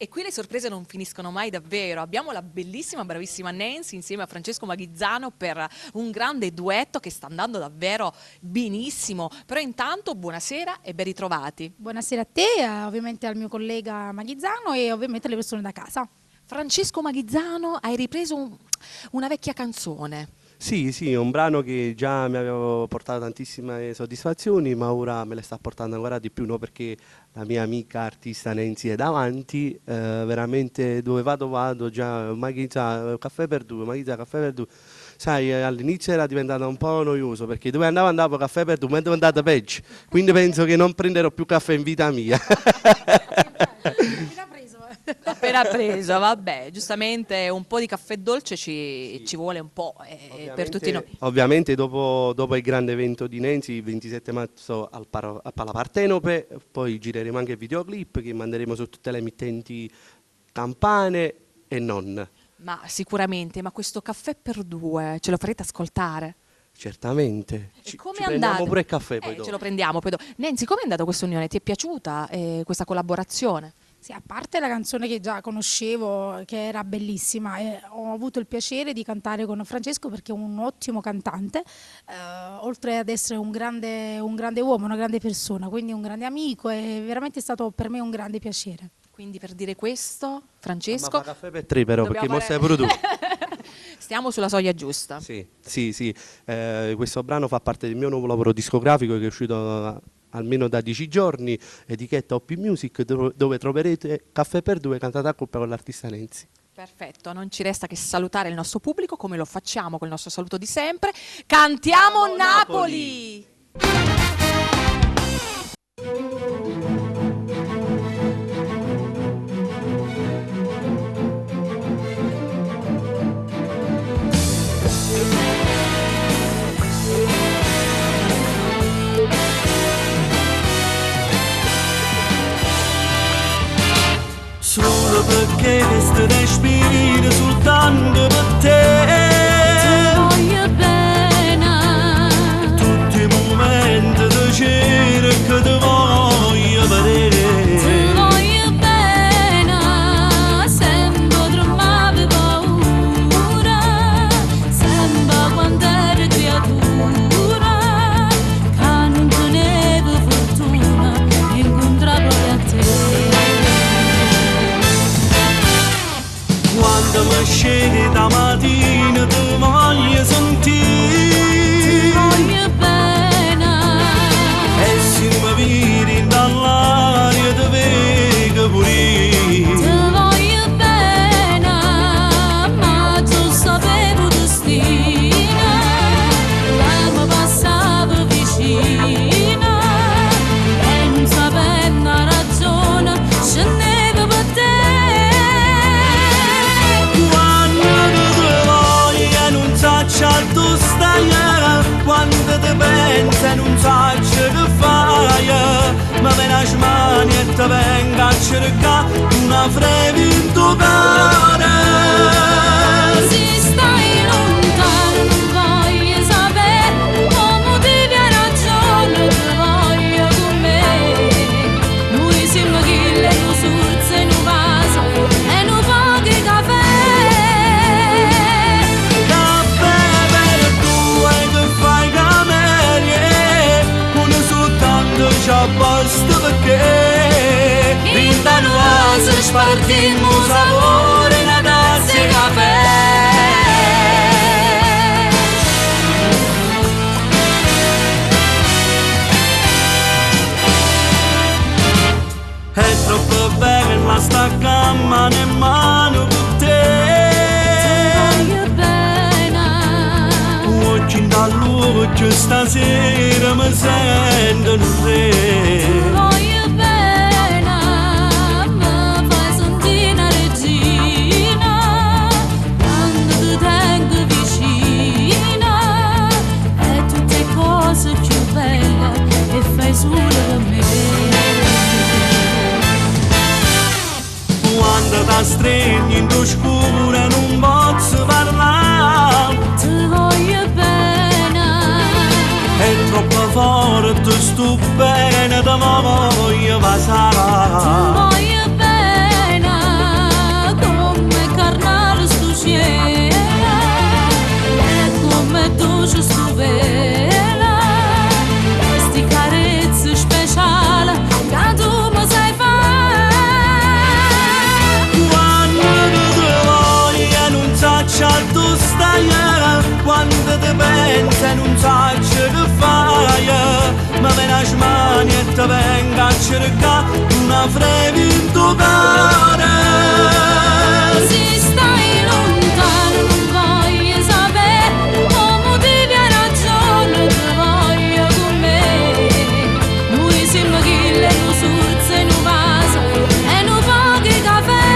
E qui le sorprese non finiscono mai davvero. Abbiamo la bellissima, bravissima Nancy insieme a Francesco Maghizzano per un grande duetto che sta andando davvero benissimo. Però intanto buonasera e ben ritrovati. Buonasera a te, ovviamente al mio collega Maghizzano e ovviamente alle persone da casa. Francesco Maghizzano, hai ripreso una vecchia canzone. Sì, un brano che già mi aveva portato tantissime soddisfazioni, ma ora me le sta portando ancora di più, no? Perché la mia amica artista Nancy è davanti, veramente dove vado già, Maghizza, caffè per due, Maghizza, caffè per due. Sai, all'inizio era diventato un po' noioso, perché dove andavo caffè per due, ma è diventato peggio, quindi penso che non prenderò più caffè in vita mia. Appena preso, vabbè, giustamente un po' di caffè dolce ci vuole un po' per tutti noi. Ovviamente dopo il grande evento di Nancy, il 27 marzo a Pala Partenope, poi gireremo anche il videoclip che manderemo su tutte le emittenti campane e non. Ma sicuramente, ma questo caffè per due ce lo farete ascoltare? Certamente. Ci prendiamo pure il caffè poi dopo. Ce lo prendiamo poi dopo. Nancy, com'è andata questa unione? Ti è piaciuta questa collaborazione? Sì, a parte la canzone che già conoscevo, che era bellissima, ho avuto il piacere di cantare con Francesco perché è un ottimo cantante, oltre ad essere un grande uomo, una grande persona, quindi un grande amico, è veramente stato per me un grande piacere. Quindi per dire questo, Francesco... Ma fa caffè per tre però, perché mo stai pure tu. Stiamo sulla soglia giusta. Sì. Questo brano fa parte del mio nuovo lavoro discografico che è uscito almeno da 10 giorni, etichetta OP Music, dove troverete Caffè per due cantata a coppia con l'artista Nancy. Perfetto, non ci resta che salutare il nostro pubblico come lo facciamo col nostro saluto di sempre. Cantiamo Napoli! Solo perché questo respiro soltanto per te. Ti voglio bene. Tutti i momenti di cerca ti voglio vedere. Ti voglio bene. Sembra tremare paura. Sembra quando eri creatura. Che non tenevo fortuna di incontrare proprio a te. Quando mi scegli da mattina ti voglio sentire. Ti voglio bene. E se mi vedi dall'aria ti vedo pure. Ti voglio bene, ma tu sapevo destino. Lei mi passava vicino e non sapendo la ragione scendevo per te. Tu stai, quando ti pensi non sai che fai, ma vieni a smani e ti venga a cercare una frevi in tuo cuore. Se stai lontano non voglio sapere come ti viene ragione, ti voglio con me. Noi siamo chille, noi surze, noi vaso e noi pochi caffè. C'è posto perché in Tanuasa spartimmo sapore una tazza di caffè. È troppo bella sta camma nemmeno con te. Ti voglio bene. Oggi dall'occhio stasera mi sento un re. Ti voglio bene, mi fai sentire una regina quando ti tengo vicina. E tutte cose più belle che fai solo per me. Quando ti stringi in tu scura non posso parlare. Ti voglio bene. È troppo forte sto bene, te ma voglio Ti passare. voglio bene. se non sai che fai, ma me la smani e te venga a cercare una frevi in tuo cuore. Se stai lontano non voglio sapere, o motivi e ragione te voglio con me. Noi siamo chi le nu surze, nu vaso e nu pochi caffè.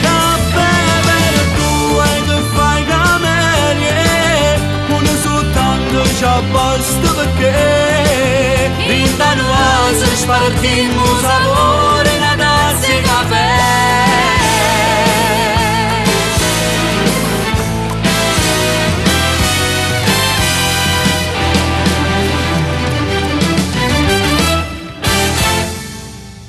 Caffè per tu e che fai camelie, non soltanto c'è posto perché in da nuovo spartiamo